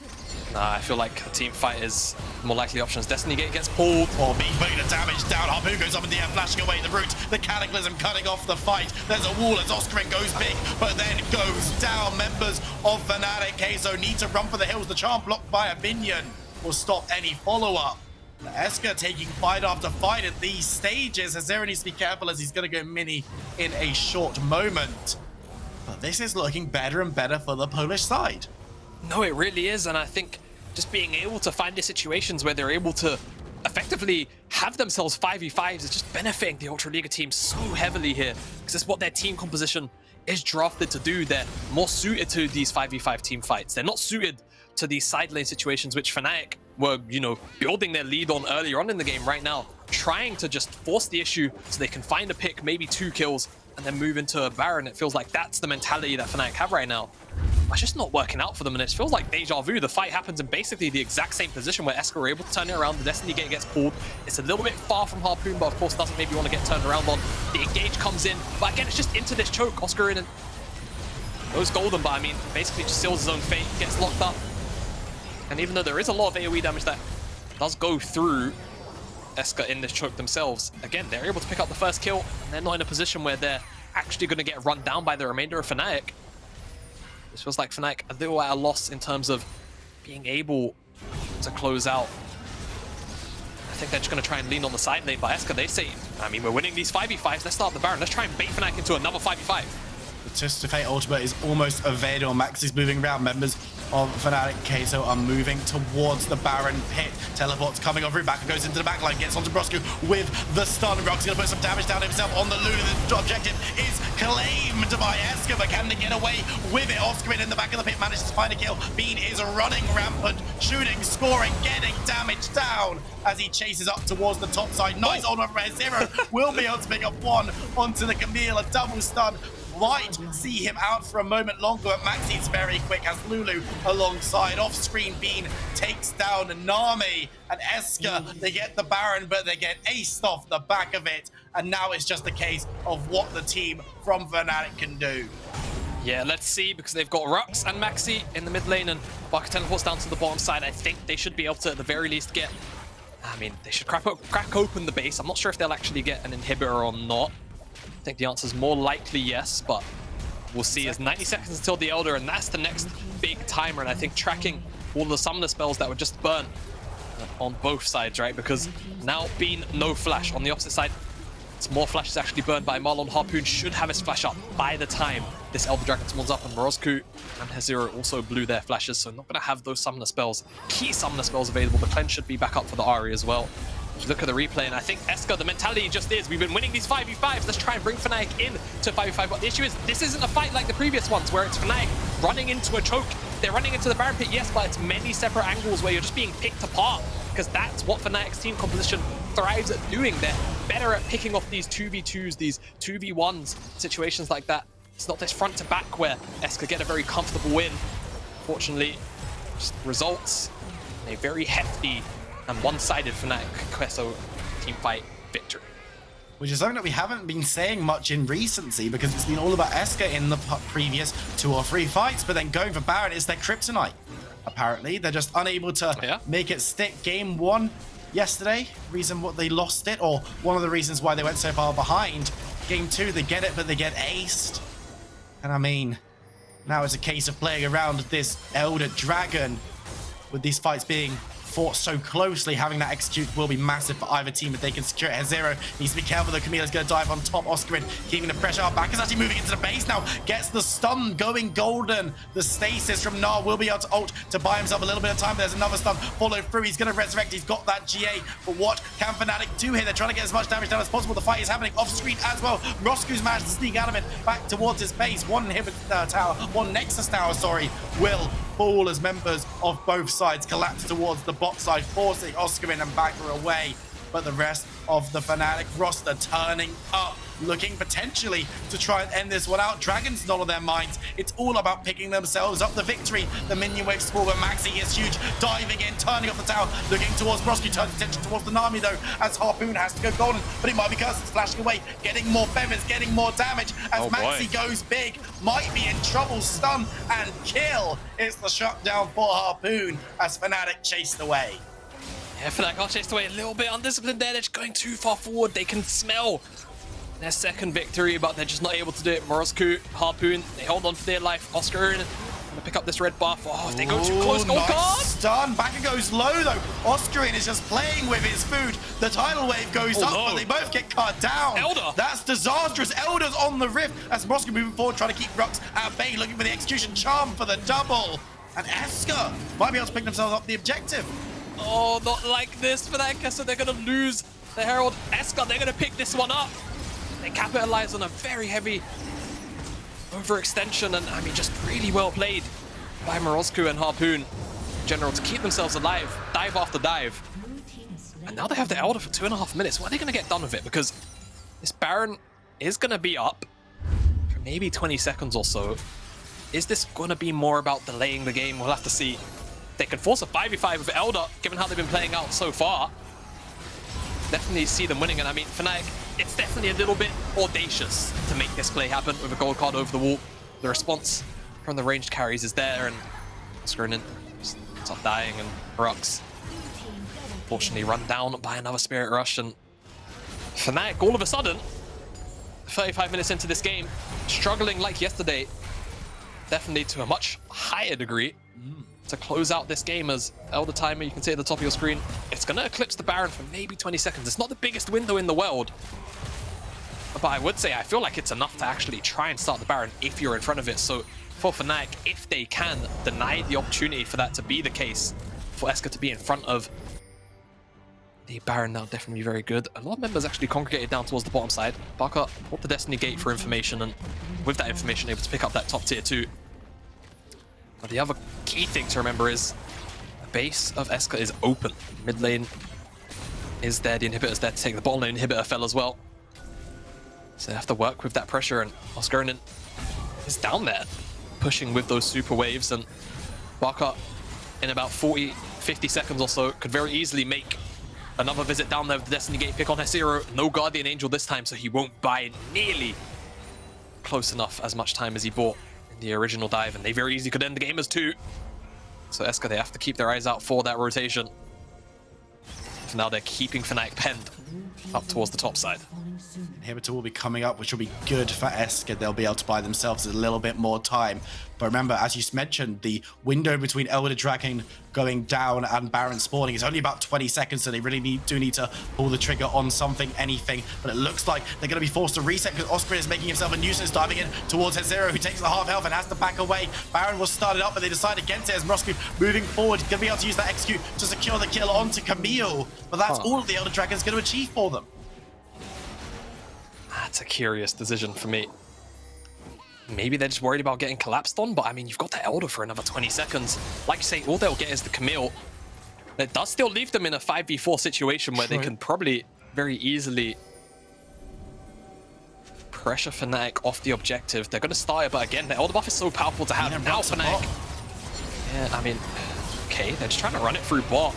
Nah, I feel like a team fight is more likely options. Destiny Gate gets pulled. Or being putting the damage down. Harpoon goes up in the air, flashing away the root. The Cataclysm cutting off the fight. There's a wall as Oscarinin goes big, but then goes down. Members of FnaticTQ need to run for the hills. The charm blocked by a minion will stop any follow-up. ESCA taking fight after fight at these stages. HeSSZero needs to be careful as he's going to go mini in a short moment. But this is looking better and better for the Polish side. No, it really is, and I think just being able to find the situations where they're able to effectively have themselves 5v5s is just benefiting the Ultraliga team so heavily here, because it's what their team composition is drafted to do. They're more suited to these 5v5 team fights. They're not suited to these side lane situations, which Fnatic were, you know, building their lead on earlier on in the game. Right now, trying to just force the issue so they can find a pick, maybe 2 kills, and then move into a Baron. It feels like that's the mentality that Fnatic have right now. It's just not working out for them, and it feels like deja vu. The fight happens in basically the exact same position where ESCA were able to turn it around. The Destiny Gate gets pulled. It's a little bit far from Harpoon, but of course doesn't maybe want to get turned around on. The engage comes in, but again, it's just into this choke. Oscarinin goes golden, but I mean, basically just seals his own fate, gets locked up. And even though there is a lot of AoE damage that does go through ESCA in this choke themselves, again, they're able to pick up the first kill, and they're not in a position where they're actually going to get run down by the remainder of Fnatic. This feels like Fnatic a little at a loss in terms of being able to close out. I think they're just going to try and lean on the side lane, but ESCA, they say, I mean, we're winning these 5v5s, let's start the Baron, let's try and bait Fnatic into another 5v5. The Twist of Fate ultimate is almost evaded, or MAXI's moving around. Members of FnaticTQ are moving towards the Baron pit. Teleports coming over, Baca goes into the backline, gets onto Mrozku with the stun. Rhuckz going to put some damage down himself on the Lulu. The objective is claimed by ESCA, but can they get away with it? Oscarinin in the back of the pit manages to find a kill. Bean is running rampant, shooting, scoring, getting damage down as he chases up towards the top side. Nice hold over HeSSZero. Will be able to pick up one onto the Camille. A double stun might see him out for a moment longer, but MAXI's very quick as Lulu alongside. Off-screen, Bean takes down Nami, and ESCA, they get the Baron, but they get aced off the back of it, and now it's just a case of what the team from Fnatic can do. Yeah, let's see, because they've got Rhuckz and MAXI in the mid lane, and Baca teleports down to the bottom side. I think they should be able to, at the very least, get... I mean, they should crack open the base. I'm not sure if they'll actually get an inhibitor or not. I think the answer is more likely yes, but we'll see. It's 90 seconds until the Elder, and that's the next big timer. And I think tracking all the summoner spells that were just burnt on both sides, right? Because now being no flash on the opposite side, it's more flashes actually burned by Marlon. Harpoon should have his flash up by the time this Elder Dragon spawns up, and Mrozku and HeSSZero also blew their flashes, so not going to have those summoner spells, key summoner spells available. The cleanse should be back up for the Ahri as well. Just look at the replay, and I think ESCA, the mentality just is, we've been winning these 5v5s, let's try and bring Fnatic in to 5v5. But the issue is, this isn't a fight like the previous ones, where it's Fnatic running into a choke. They're running into the Baron pit, yes, but it's many separate angles where you're just being picked apart, because that's what Fnatic's team composition thrives at doing. They're better at picking off these 2v2s, these 2v1s, situations like that. It's not this front to back where ESCA get a very comfortable win. Fortunately, just results in a very hefty and one-sided FnaticTQ team fight victory. Which is something that we haven't been saying much in recency, because it's been all about ESCA in the previous 2 or 3 fights, but then going for Baron is their kryptonite. Apparently, they're just unable to make it stick. Game 1 yesterday, reason what they lost it, or one of the reasons why they went so far behind. Game 2, they get it, but they get aced. And I mean, now it's a case of playing around this Elder Dragon, with these fights being fought so closely. Having that execute will be massive for either team if they can secure it. HeSSZero needs to be careful though. Camille is going to dive on top. Oscarinin keeping the pressure. Baca's actually moving into the base now. Gets the stun going golden. The stasis from Gnar will be able to ult to buy himself a little bit of time. There's another stun. Follow through. He's going to resurrect. He's got that GA. But what can Fnatic do here? They're trying to get as much damage down as possible. The fight is happening off screen as well. Mrozku's managed to sneak out of it back towards his base. One inhibitor tower, one Nexus tower, sorry, will fall as members of both sides collapse towards the bot side, forcing Oscarinin and Baca away. But the rest of the Fnatic roster turning up looking potentially to try and end this one out. Dragon's not on their minds. It's all about picking themselves up the victory. The minion wave small, but MAXI is huge. Diving in, turning off the tower, looking towards Mrozku, turning attention towards the Nami though, as Harpoon has to go golden, but it might be because it's flashing away, getting more feathers, getting more damage as MAXI goes big, might be in trouble, stun and kill. It's the shutdown for Harpoon as Fnatic chased away. Yeah, Fnatic got chased away a little bit undisciplined there. They're just going too far forward. They can smell their second victory, but they're just not able to do it. Mrozku, Harpoon, they hold on for their life. Oscarinin gonna pick up this red buff. Oh, if they go too close, gold card! Stun. Baca goes low though. Oscarinin is just playing with his food. The tidal wave goes up, but they both get cut down. Elder. That's disastrous. Elder's on the rift as Mrozku moving forward, trying to keep Rhuckz at bay, looking for the execution charm for the double. And ESCA might be able to pick themselves up the objective. Oh, not like this for that, so they're gonna lose the Herald. ESCA, they're gonna pick this one up. They capitalize on a very heavy overextension, and I mean, just really well played by Mrozku and Harpoon in general to keep themselves alive, dive after dive. And now they have the Elder for 2.5 minutes. What are they gonna get done with it? Because this Baron is gonna be up for maybe 20 seconds or so. Is this gonna be more about delaying the game? We'll have to see. They can force a 5v5 with Elder, given how they've been playing out so far. Definitely see them winning, and I mean, Fnatic, it's definitely a little bit audacious to make this play happen with a gold card over the wall. The response from the ranged carries is there, and Oscarinin start dying, and Rhuckz unfortunately run down by another Spirit Rush, and Fnatic all of a sudden, 35 minutes into this game, struggling like yesterday, definitely to a much higher degree, to close out this game. As Elder timer, you can see at the top of your screen, it's going to eclipse the Baron for maybe 20 seconds. It's not the biggest window in the world, but I would say I feel like it's enough to actually try and start the Baron if you're in front of it. So for Fnatic, if they can deny the opportunity for that to be the case, for ESCA to be in front of the Baron, that'll definitely be very good. A lot of members actually congregated down towards the bottom side. Baca bought the Destiny Gate for information, and with that information able to pick up that top tier 2. But the other key thing to remember is the base of ESCA is open. Mid lane is there, the inhibitor's there to take the bottom lane. Inhibitor fell as well. So they have to work with that pressure, and Oscarinin is down there, pushing with those super waves, and Baca in about 40, 50 seconds or so could very easily make another visit down there with the Destiny Gate pick on HeSSZero. No Guardian Angel this time, so he won't buy nearly close enough as much time as he bought the original dive, and they very easily could end the game as 2. So ESCA, they have to keep their eyes out for that rotation. For now, they're keeping Fnatic penned up towards the top side. Inhibitor will be coming up, which will be good for ESCA. They'll be able to buy themselves a little bit more time. But remember, as you mentioned, the window between Elder Dragon going down and Baron spawning is only about 20 seconds, so they really do need to pull the trigger on something, anything. But it looks like they're going to be forced to reset because Oscarinin is making himself a nuisance, diving in towards HeSSZero, who takes the half health and has to back away. Baron was started up, but they decide against it as Mrozku moving forward. Going to be able to use that execute to secure the kill onto Camille. But that's all the Elder Dragon is going to achieve for them. That's a curious decision for me. Maybe they're just worried about getting collapsed on, but I mean, you've got the Elder for another 20 seconds. Like you say, all they'll get is the Camille. It does still leave them in a 5v4 situation where they can probably very easily pressure Fnatic off the objective. They're going to start it, but again, the Elder buff is so powerful to have. Now Fnatic... Yeah, I mean, okay, they're just trying to run it through bot.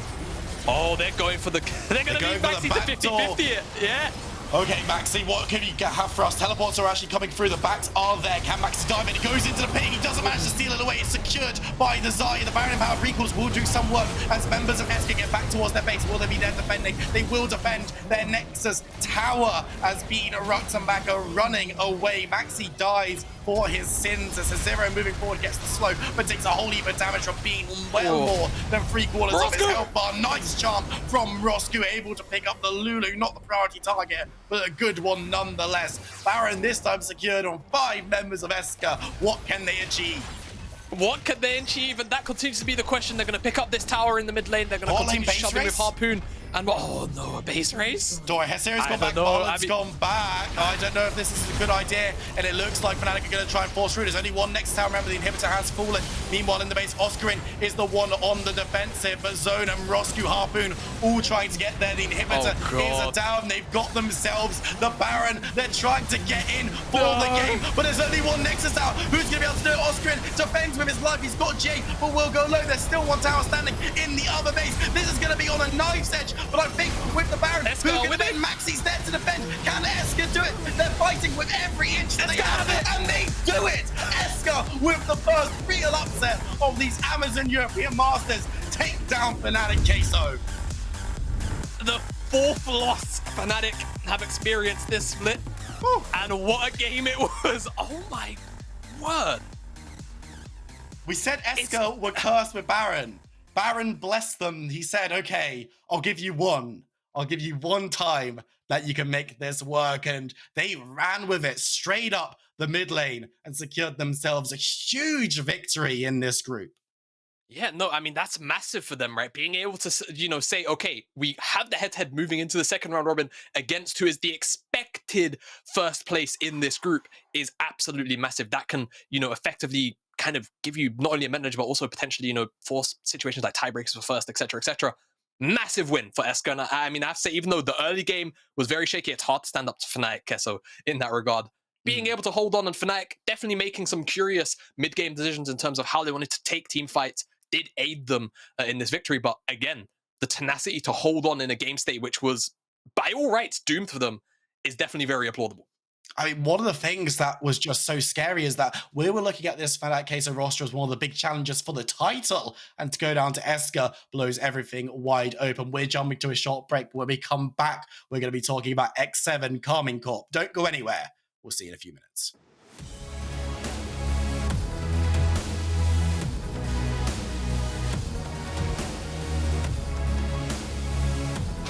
Oh, they're going for the... They're going to leave MAXI to 50-50 it. Yeah. Okay, MAXI, what can you have for us? Teleports are actually coming through. The backs are there. Can MAXI dive in? He goes into the pit. He doesn't manage to steal it away. It's secured by the Xayah. The Baron Power recalls will do some work as members of ESCA get back towards their base. Will they be there defending? They will defend their Nexus tower as being Rhuckz and Baca running away. MAXI dies for his sins as HeSSZero moving forward gets the slow, but takes a whole heap of damage from being well more than 3/4 of his health bar. Nice charm from Mrozku, able to pick up the Lulu, not the priority target, but a good one nonetheless. Baron this time secured on 5 members of ESCA. What can they achieve? What can they achieve? And that continues to be the question. They're going to pick up this tower in the mid lane. They're going to continue shoving with Harpoon And oh no, a base race? HeSSZero's gone back, Marlon's gone back. I don't know if this is a good idea, and it looks like Fnatic are going to try and force through. There's only one next town. Remember, the inhibitor has fallen. Meanwhile, in the base, Oscarinin is the one on the defensive, but Zone and Mrozku, HARPOON, all trying to get there. The inhibitor is down. They've got themselves the Baron. They're trying to get in for the game, but there's only one Nexus out. Who's going to be able to do it? Oscarinin defends with his life. He's got J, but will go low. There's still one tower standing in the other base. This is going to be on a knife's edge, but I think with the Baron, who can defend? MAXI's there to defend. Can ESCA do it? They're fighting with every inch that they have, and they do it! ESCA with the first real upset of these Amazon European Masters take down Fnatic Queso. The fourth loss Fnatic have experienced this split. Whew. And what a game it was. Oh my word. We said ESCA were cursed with Baron. Baron blessed them. He said, okay, I'll give you one. I'll give you one time that you can make this work. And they ran with it straight up the mid lane and secured themselves a huge victory in this group. Yeah, no, I mean, that's massive for them, right? Being able to, you know, say, okay, we have the head-to-head moving into the second round robin against who is the expected first place in this group is absolutely massive. That can, you know, effectively kind of give you not only a advantage, but also potentially, you know, force situations like tiebreakers for first, etc., etc. Massive win for ESCA. And I mean, I have to say, even though the early game was very shaky, it's hard to stand up to Fnatic Queso in that regard. Being able to hold on, and Fnatic definitely making some curious mid-game decisions in terms of how they wanted to take team fights did aid them in this victory. But again, the tenacity to hold on in a game state which was, by all rights, doomed for them is definitely very applaudable. I mean, one of the things that was just so scary is that we were looking at this Fnatic Queso roster as one of the big challenges for the title, and to go down to ESCA blows everything wide open. We're jumping to a short break. When we come back, we're going to be talking about X7 Carmine Corp. Don't go anywhere. We'll see you in a few minutes.